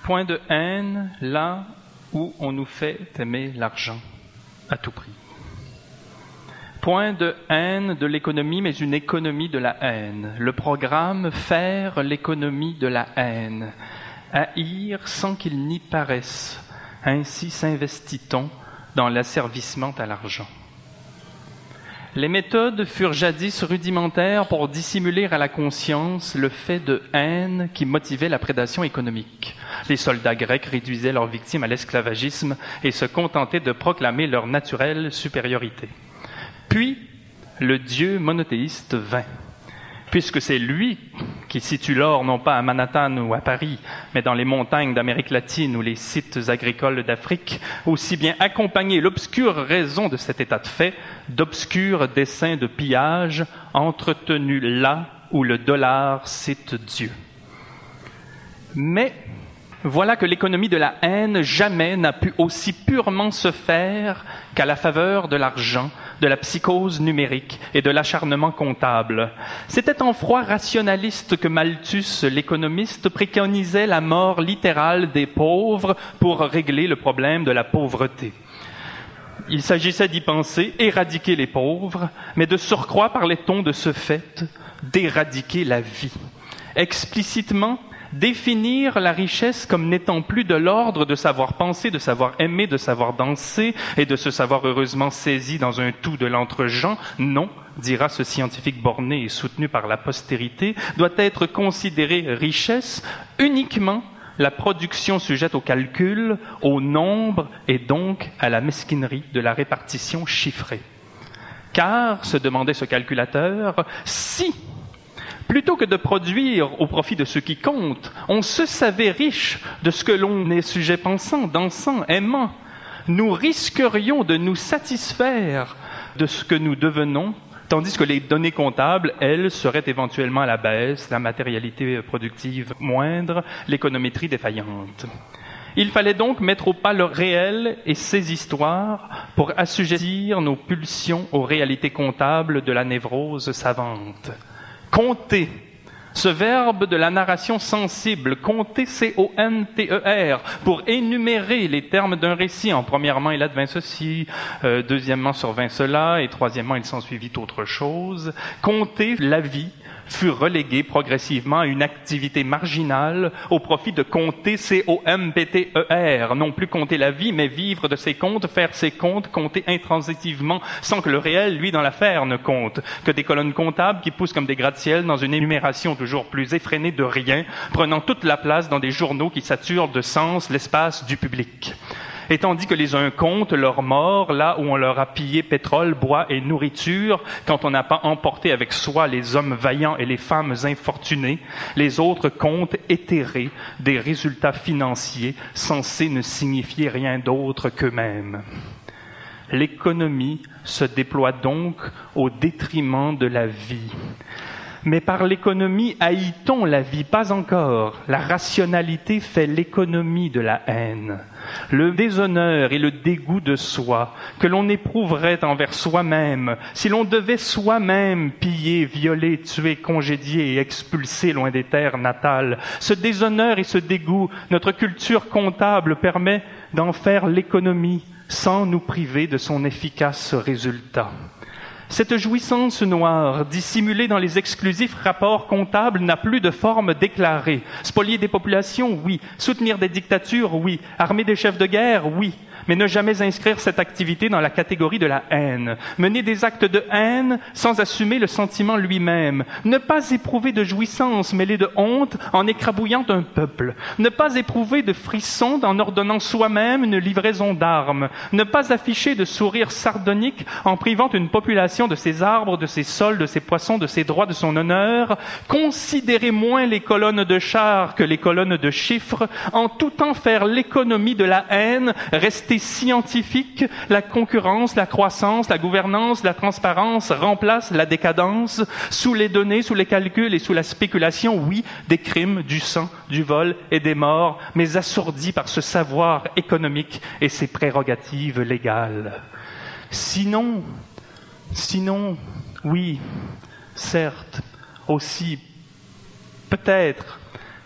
Point de haine là où on nous fait aimer l'argent à tout prix. Point de haine de l'économie, mais une économie de la haine. Le programme faire l'économie de la haine. Haïr sans qu'il n'y paraisse. Ainsi s'investit-on dans l'asservissement à l'argent. Les méthodes furent jadis rudimentaires pour dissimuler à la conscience le fait de haine qui motivait la prédation économique. Les soldats grecs réduisaient leurs victimes à l'esclavagisme et se contentaient de proclamer leur naturelle supériorité. Puis, le Dieu monothéiste vint. Puisque c'est lui qui situe l'or non pas à Manhattan ou à Paris, mais dans les montagnes d'Amérique latine ou les sites agricoles d'Afrique, aussi bien accompagner l'obscure raison de cet état de fait d'obscurs desseins de pillage entretenus là où le dollar cite Dieu. Mais voilà que l'économie de la haine jamais n'a pu aussi purement se faire qu'à la faveur de l'argent, de la psychose numérique et de l'acharnement comptable. C'était en froid rationaliste que Malthus, l'économiste, préconisait la mort littérale des pauvres pour régler le problème de la pauvreté. Il s'agissait d'y penser, éradiquer les pauvres, mais de surcroît, parlait-on de ce fait, d'éradiquer la vie. Explicitement, définir la richesse comme n'étant plus de l'ordre de savoir penser, de savoir aimer, de savoir danser et de se savoir heureusement saisi dans un tout de l'entre-gens, non, dira ce scientifique borné et soutenu par la postérité, doit être considérée richesse uniquement la production sujette au calcul, au nombre et donc à la mesquinerie de la répartition chiffrée. Car, se demandait ce calculateur, si plutôt que de produire au profit de ceux qui comptent, on se savait riche de ce que l'on est sujet pensant, dansant, aimant, nous risquerions de nous satisfaire de ce que nous devenons, tandis que les données comptables, elles, seraient éventuellement à la baisse, la matérialité productive moindre, l'économétrie défaillante. Il fallait donc mettre au pas le réel et ses histoires pour assujettir nos pulsions aux réalités comptables de la névrose savante. Compter, ce verbe de la narration sensible, compter, C-O-N-T-E-R, pour énumérer les termes d'un récit. En premièrement, il advint ceci, deuxièmement, survint cela, et troisièmement, il s'ensuivit autre chose. Compter la vie fut relégué progressivement à une activité marginale au profit de compter, C-O-M-P-T-E-R, non plus compter la vie, mais vivre de ses comptes, faire ses comptes, compter intransitivement, sans que le réel, lui, dans l'affaire, ne compte, que des colonnes comptables qui poussent comme des gratte-ciel dans une énumération toujours plus effrénée de rien, prenant toute la place dans des journaux qui saturent de sens l'espace du public. Et tandis que les uns comptent leurs morts, là où on leur a pillé pétrole, bois et nourriture, quand on n'a pas emporté avec soi les hommes vaillants et les femmes infortunées, les autres comptent éthérés des résultats financiers censés ne signifier rien d'autre qu'eux-mêmes. L'économie se déploie donc au détriment de la vie. Mais par l'économie haït-on la vie? Pas encore. La rationalité fait l'économie de la haine. Le déshonneur et le dégoût de soi que l'on éprouverait envers soi-même si l'on devait soi-même piller, violer, tuer, congédier et expulser loin des terres natales. Ce déshonneur et ce dégoût, notre culture comptable permet d'en faire l'économie sans nous priver de son efficace résultat. Cette jouissance noire, dissimulée dans les exclusifs rapports comptables, n'a plus de forme déclarée. Spolier des populations, oui. Soutenir des dictatures, oui. Armer des chefs de guerre, oui. Mais ne jamais inscrire cette activité dans la catégorie de la haine. Mener des actes de haine sans assumer le sentiment lui-même. Ne pas éprouver de jouissance mêlée de honte en écrabouillant un peuple. Ne pas éprouver de frisson en ordonnant soi-même une livraison d'armes. Ne pas afficher de sourire sardonique en privant une population de ses arbres, de ses sols, de ses poissons, de ses droits, de son honneur. Considérer moins les colonnes de chars que les colonnes de chiffres. En tout temps faire l'économie de la haine, rester scientifique, la concurrence, la croissance, la gouvernance, la transparence remplacent la décadence. Sous les données, sous les calculs et sous la spéculation, oui, des crimes, du sang, du vol et des morts, mais assourdis par ce savoir économique et ses prérogatives légales. Sinon, oui, certes, aussi, peut-être,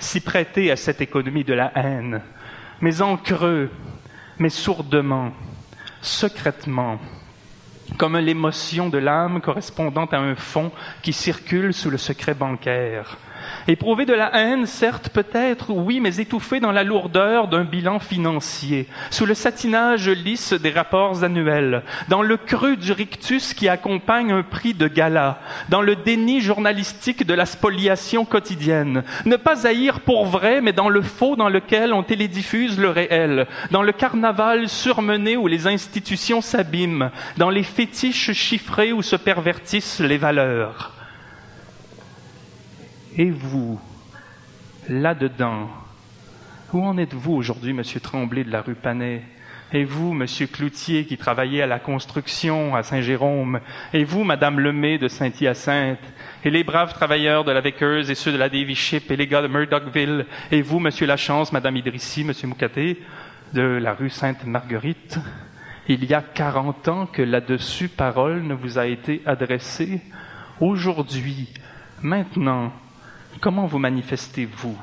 s'y prêter à cette économie de la haine, mais en creux, mais sourdement, secrètement, comme l'émotion de l'âme correspondant à un fond qui circule sous le secret bancaire. Éprouver de la haine, certes, peut-être, oui, mais étouffé dans la lourdeur d'un bilan financier, sous le satinage lisse des rapports annuels, dans le creux du rictus qui accompagne un prix de gala, dans le déni journalistique de la spoliation quotidienne. Ne pas haïr pour vrai, mais dans le faux dans lequel on télédiffuse le réel, dans le carnaval surmené où les institutions s'abîment, dans les fétiches chiffrés où se pervertissent les valeurs. Et vous, là-dedans, où en êtes-vous aujourd'hui, Monsieur Tremblay de la rue Panet? Et vous, Monsieur Cloutier, qui travaillait à la construction à Saint-Jérôme? Et vous, Madame Lemay de Saint-Hyacinthe? Et les braves travailleurs de la Véqueuse et ceux de la Davy Ship et les gars de Murdochville? Et vous, Monsieur Lachance, Madame Idrissi, Monsieur Moukaté de la rue Sainte-Marguerite? Il y a 40 ans que là-dessus parole ne vous a été adressée. Aujourd'hui, maintenant, comment vous manifestez-vous?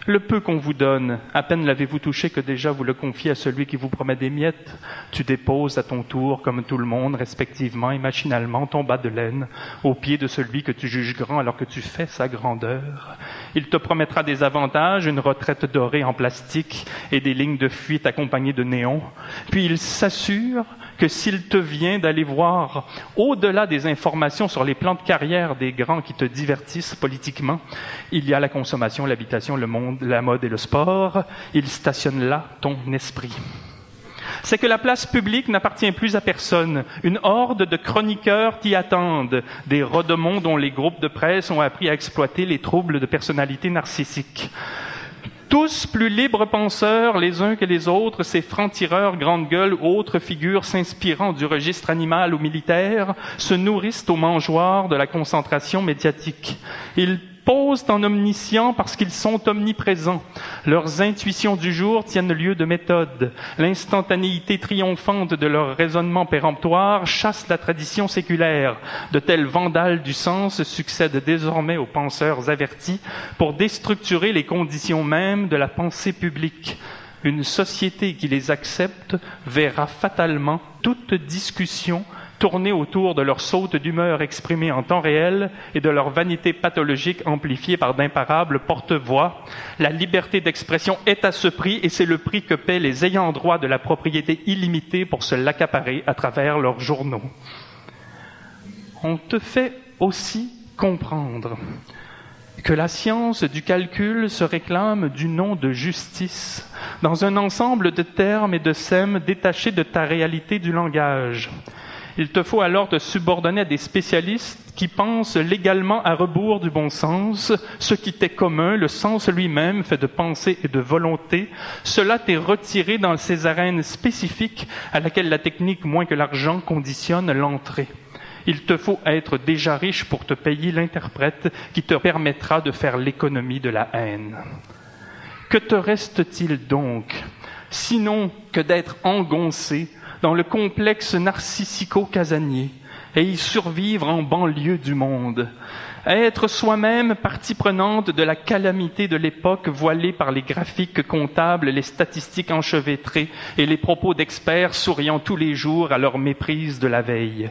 Le peu qu'on vous donne, à peine l'avez-vous touché que déjà vous le confiez à celui qui vous promet des miettes. Tu déposes à ton tour, comme tout le monde, respectivement et machinalement, ton bas de laine au pied de celui que tu juges grand alors que tu fais sa grandeur. Il te promettra des avantages, une retraite dorée en plastique et des lignes de fuite accompagnées de néons. Puis il s'assure que s'il te vient d'aller voir au-delà des informations sur les plans de carrière des grands qui te divertissent politiquement, il y a la consommation, l'habitation, le monde, la mode et le sport, il stationne là ton esprit. C'est que la place publique n'appartient plus à personne. Une horde de chroniqueurs t'y attendent, des Rodemont dont les groupes de presse ont appris à exploiter les troubles de personnalité narcissique. Tous plus libres penseurs les uns que les autres, ces francs-tireurs, grandes gueules ou autres figures s'inspirant du registre animal ou militaire, se nourrissent aux mangeoires de la concentration médiatique. Ils posent en omniscients parce qu'ils sont omniprésents. Leurs intuitions du jour tiennent lieu de méthode. L'instantanéité triomphante de leur raisonnement péremptoire chasse la tradition séculaire. De tels vandales du sens succèdent désormais aux penseurs avertis pour déstructurer les conditions mêmes de la pensée publique. Une société qui les accepte verra fatalement toute discussion tourner autour de leur saute d'humeur exprimée en temps réel et de leur vanité pathologique amplifiée par d'imparables porte-voix. La liberté d'expression est à ce prix et c'est le prix que paient les ayants droit de la propriété illimitée pour se l'accaparer à travers leurs journaux. On te fait aussi comprendre que la science du calcul se réclame du nom de justice dans un ensemble de termes et de sèmes détachés de ta réalité du langage. Il te faut alors te subordonner à des spécialistes qui pensent légalement à rebours du bon sens, ce qui t'est commun, le sens lui-même fait de pensée et de volonté. Cela t'est retiré dans ces arènes spécifiques à laquelle la technique, moins que l'argent, conditionne l'entrée. Il te faut être déjà riche pour te payer l'interprète qui te permettra de faire l'économie de la haine. Que te reste-t-il donc, sinon que d'être engoncé dans le complexe narcissico-casanier et y survivre en banlieue du monde, être soi-même partie prenante de la calamité de l'époque voilée par les graphiques comptables, les statistiques enchevêtrées et les propos d'experts souriant tous les jours à leur méprise de la veille.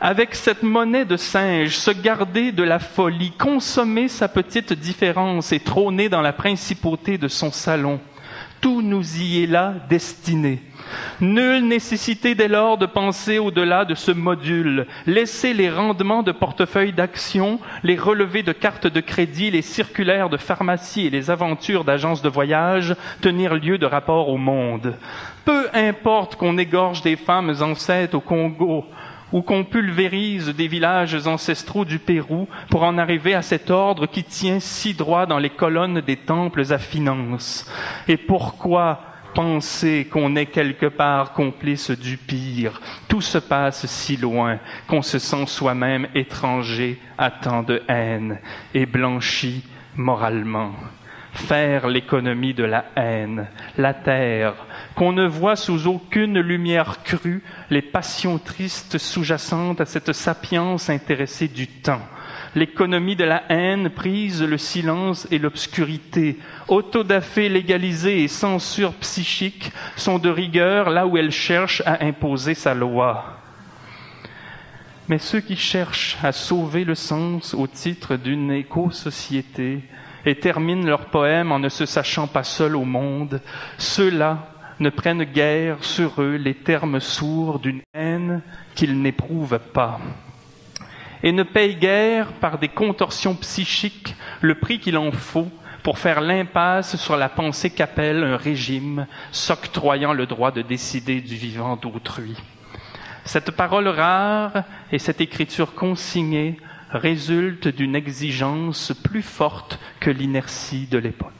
Avec cette monnaie de singe, se garder de la folie, consommer sa petite différence et trôner dans la principauté de son salon. Tout nous y est là destiné. Nulle nécessité dès lors de penser au-delà de ce module. Laissez les rendements de portefeuille d'actions, les relevés de cartes de crédit, les circulaires de pharmacie et les aventures d'agences de voyage tenir lieu de rapport au monde. Peu importe qu'on égorge des femmes enceintes au Congo, ou qu'on pulvérise des villages ancestraux du Pérou pour en arriver à cet ordre qui tient si droit dans les colonnes des temples à finances. Et pourquoi penser qu'on est quelque part complice du pire? Tout se passe si loin qu'on se sent soi-même étranger à tant de haine et blanchi moralement. faire l'économie de la haine, la terre, qu'on ne voit sous aucune lumière crue les passions tristes sous-jacentes à cette sapience intéressée du temps. L'économie de la haine prise le silence et l'obscurité. Autodafé légalisée et censure psychique sont de rigueur là où elle cherche à imposer sa loi. Mais ceux qui cherchent à sauver le sens au titre d'une éco-société et terminent leur poème en ne se sachant pas seuls au monde, ceux-là ne prennent guère sur eux les termes sourds d'une haine qu'ils n'éprouvent pas, et ne payent guère par des contorsions psychiques le prix qu'il en faut pour faire l'impasse sur la pensée qu'appelle un régime s'octroyant le droit de décider du vivant d'autrui. Cette parole rare et cette écriture consignée résultent d'une exigence plus forte que l'inertie de l'époque.